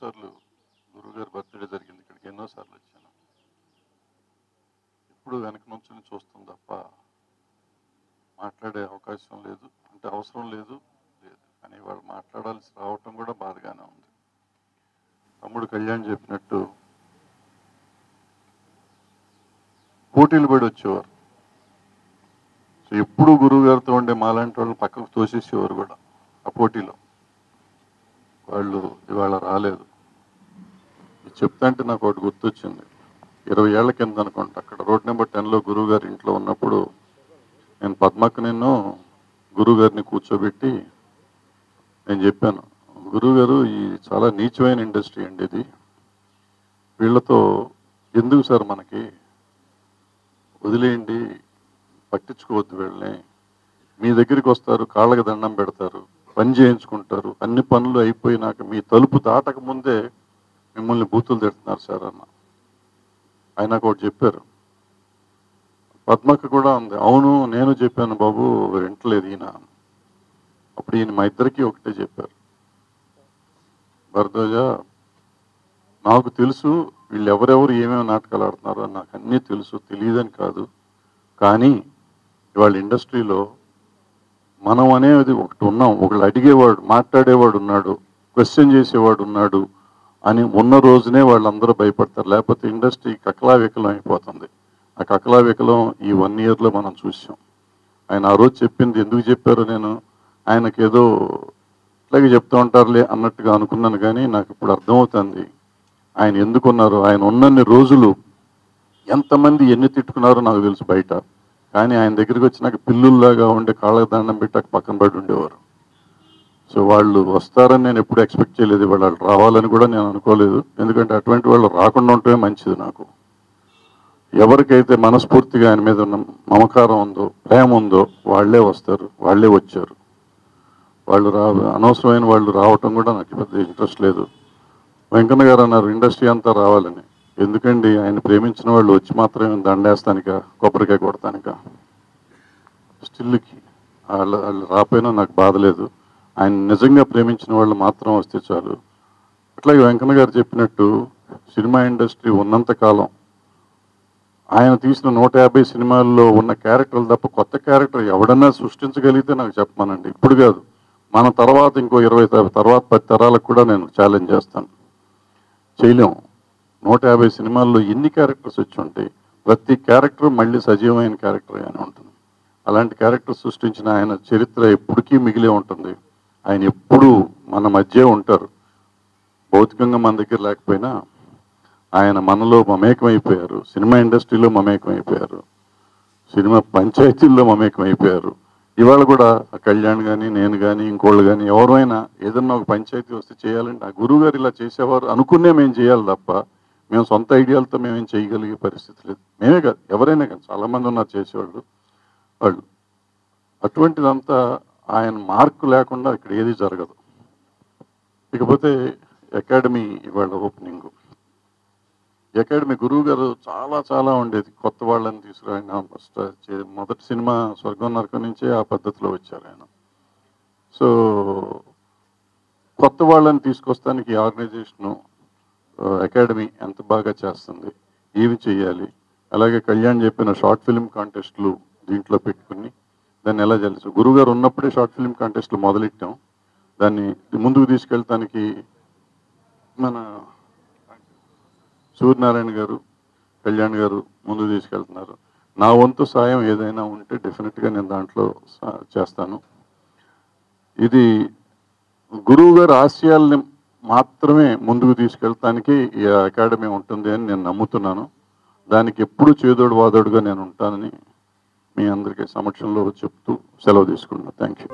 ఎన్నోసార్లు గురువుగారి బర్త్డే జరిగింది, ఇక్కడికి ఎన్నోసార్లు వచ్చాను. ఇప్పుడు వెనక నుంచి చూస్తాం తప్ప మాట్లాడే అవకాశం లేదు, అంటే అవసరం లేదు. కానీ వాళ్ళు మాట్లాడాల్సి రావటం కూడా బాధగానే ఉంది. తమ్ముడు కళ్యాణ్ చెప్పినట్టు పోటీలు పడి వచ్చేవారు. సో ఎప్పుడు గురువు గారితో ఉండే మాలాంటి వాళ్ళు పక్కకు తోసేసేవారు కూడా ఆ పోటీలో. వాళ్ళు ఇవాళ రాలేదు. చెప్తాంటే నాకు ఒకటి గుర్తొచ్చింది. 20 ఏళ్ల కింద అనుకుంటా, అక్కడ రోడ్ నెంబర్ 10లో గురువు గారి ఇంట్లో ఉన్నప్పుడు నేను పద్మక్క నిన్ను గురువు గారిని కూర్చోబెట్టి నేను చెప్పాను, గురువుగారు ఈ చాలా నీచమైన ఇండస్ట్రీ అండి ఇది, వీళ్ళతో ఎందుకు సార్, మనకి వదిలేయండి, పట్టించుకోవద్దు వీళ్ళని, మీ దగ్గరికి వస్తారు, కాళ్ళకి దండం పెడతారు, పని చేయించుకుంటారు, అన్ని పనులు అయిపోయినాక మీ తలుపు దాటక ముందే మిమ్మల్ని బూతులు తిడుతున్నారు సార్ అన్న. ఆయన ఒకటి చెప్పారు. పద్మక్క కూడా ఉంది, అవును నేను చెప్పాను బాబు, వింటలేదు ఈయన. అప్పుడు ఈయన మా ఇద్దరికి ఒకటే చెప్పారు, భరద్వాజ నాకు తెలుసు వీళ్ళు ఎవరెవరు ఏమేమి నాటకాలు ఆడుతున్నారో నాకు అన్నీ తెలుసు, తెలియదని కాదు, కానీ ఇవాళ ఇండస్ట్రీలో మనం అనేది ఒకటి ఉన్నాం, ఒకళ్ళు అడిగేవాడు మాట్లాడేవాడు ఉన్నాడు, క్వశ్చన్ చేసేవాడు ఉన్నాడు అని ఉన్న రోజునే వాళ్ళందరూ భయపడతారు. లేకపోతే ఇండస్ట్రీ కకలావికలం అయిపోతుంది. ఆ కకలావికలం ఈ 1 ఇయర్లో మనం చూసాం. ఆయన ఆ రోజు చెప్పింది ఎందుకు చెప్పారో నేను ఆయనకి ఏదో ఇట్లాగే చెప్తూ ఉంటారులే అన్నట్టుగా అనుకున్నాను, కానీ నాకు ఇప్పుడు అర్థమవుతుంది ఆయన ఎందుకున్నారో. ఆయన ఉన్నన్ని రోజులు ఎంతమంది ఎన్ని తిట్టుకున్నారో నాకు తెలుసు బయట, కానీ ఆయన దగ్గరికి వచ్చినాక పిల్లుల్లాగా ఉండే కాళ్ళకు దండం పెట్టాక పక్కన పడి ఉండేవారు. సో వాళ్ళు వస్తారని నేను ఎప్పుడు ఎక్స్పెక్ట్ చేయలేదు, వాళ్ళు రావాలని కూడా నేను అనుకోలేదు. ఎందుకంటే అటువంటి వాళ్ళు రాకుండా ఉంటమే మంచిది. నాకు ఎవరికైతే మనస్ఫూర్తిగా ఆయన మీద ఉన్న మమకారం ఉందో, ప్రేమ ఉందో వాళ్ళే వస్తారు, వాళ్ళే వచ్చారు. వాళ్ళు అనవసరమైన వాళ్ళు రావటం కూడా నాకు పెద్ద ఇంట్రెస్ట్ లేదు. వెంకన్న గారు అన్నారు ఇండస్ట్రీ అంతా రావాలని. ఎందుకండి, ఆయన ప్రేమించిన వాళ్ళు వచ్చి మాత్రమే దండేస్తానిక, కొబ్బరికాయ కొడతానిక, స్టిల్కి వాళ్ళు రాపోయినా నాకు బాధ లేదు. ఆయన నిజంగా ప్రేమించిన వాళ్ళు మాత్రం వస్తే చాలు. అట్లాగే వెంకన్న గారు చెప్పినట్టు సినిమా ఇండస్ట్రీ ఉన్నంతకాలం ఆయన తీసిన 150 సినిమాల్లో ఉన్న క్యారెక్టర్లు తప్ప కొత్త క్యారెక్టర్ ఎవడన్నా సృష్టించగలిగితే నాకు చెప్పమానండి. ఇప్పుడు కాదు, మన తర్వాత ఇంకో 20 తర్వాత 10 తరాలకు కూడా నేను ఛాలెంజ్ చేస్తాను. చేయలేం. 150 సినిమాల్లో ఎన్ని క్యారెక్టర్స్ వచ్చి ఉంటాయి, ప్రతి క్యారెక్టర్ మళ్ళీ సజీవమైన క్యారెక్టర్ అని ఉంటుంది. అలాంటి క్యారెక్టర్ సృష్టించిన ఆయన చరిత్ర ఎప్పటికీ మిగిలే ఉంటుంది. ఆయన ఎప్పుడూ మన మధ్య ఉంటారు. భౌతికంగా మన దగ్గర లేకపోయినా ఆయన మనలో మమేకమైపోయారు, సినిమా ఇండస్ట్రీలో మమేకమైపోయారు, సినిమా పంచాయతీల్లో మమేకమైపోయారు. ఇవాళ కూడా కళ్యాణ్ కానీ నేను కానీ ఇంకోళ్ళు కానీ ఎవరైనా ఏదన్నా ఒక పంచాయతీ వస్తే చేయాలంటే ఆ గురువు గారు ఇలా చేసేవారు అనుకునే మేము చేయాలి తప్ప మేము సొంత ఐడియాలతో మేమేం చేయగలిగే పరిస్థితి లేదు. మేమే కాదు, ఎవరైనా కానీ చాలామంది ఉన్నారు చేసేవాళ్ళు. వాళ్ళు అటువంటిదంతా ఆయన మార్కు లేకుండా ఇక్కడ ఏది జరగదు. ఇకపోతే అకాడమీ ఇవాళ ఓపెనింగ్. అకాడమీ గురువు గారు చాలా ఉండేది, కొత్త వాళ్ళని తీసుకురాయన. మొదటి సినిమా స్వర్గం నరకం నుంచే ఆ పద్ధతిలో వచ్చారు ఆయన. సో కొత్త వాళ్ళని తీసుకొస్తానికి ఈ ఆర్గనైజేషను అకాడమీ ఎంత బాగా చేస్తుంది, ఏమి చేయాలి. అలాగే కళ్యాణ్ చెప్పిన షార్ట్ ఫిల్మ్ కాంటెస్ట్లు దీంట్లో పెట్టుకుని దాన్ని ఎలా చేయాలి. గురువుగారు ఉన్నప్పుడే షార్ట్ ఫిల్మ్ కాంటెస్ట్లు మొదలెట్టాం. దాన్ని ముందుకు తీసుకెళ్ళటానికి మన సూర్యనారాయణ గారు, కళ్యాణ్ గారు ముందుకు తీసుకెళ్తున్నారు. నా వంతు సాయం ఏదైనా ఉంటే డెఫినెట్గా నేను దాంట్లో చేస్తాను. ఇది గురువు గారి ఆశయాల్ని మాత్రమే ముందుకు తీసుకెళ్తానికి ఈ అకాడమీ ఉంటుంది అని నేను నమ్ముతున్నాను. దానికి ఎప్పుడు చేదోడు వాదోడుగా నేను ఉంటానని మీ అందరికీ సమక్షంలో చెప్తూ సెలవు తీసుకున్నాను. Thank you.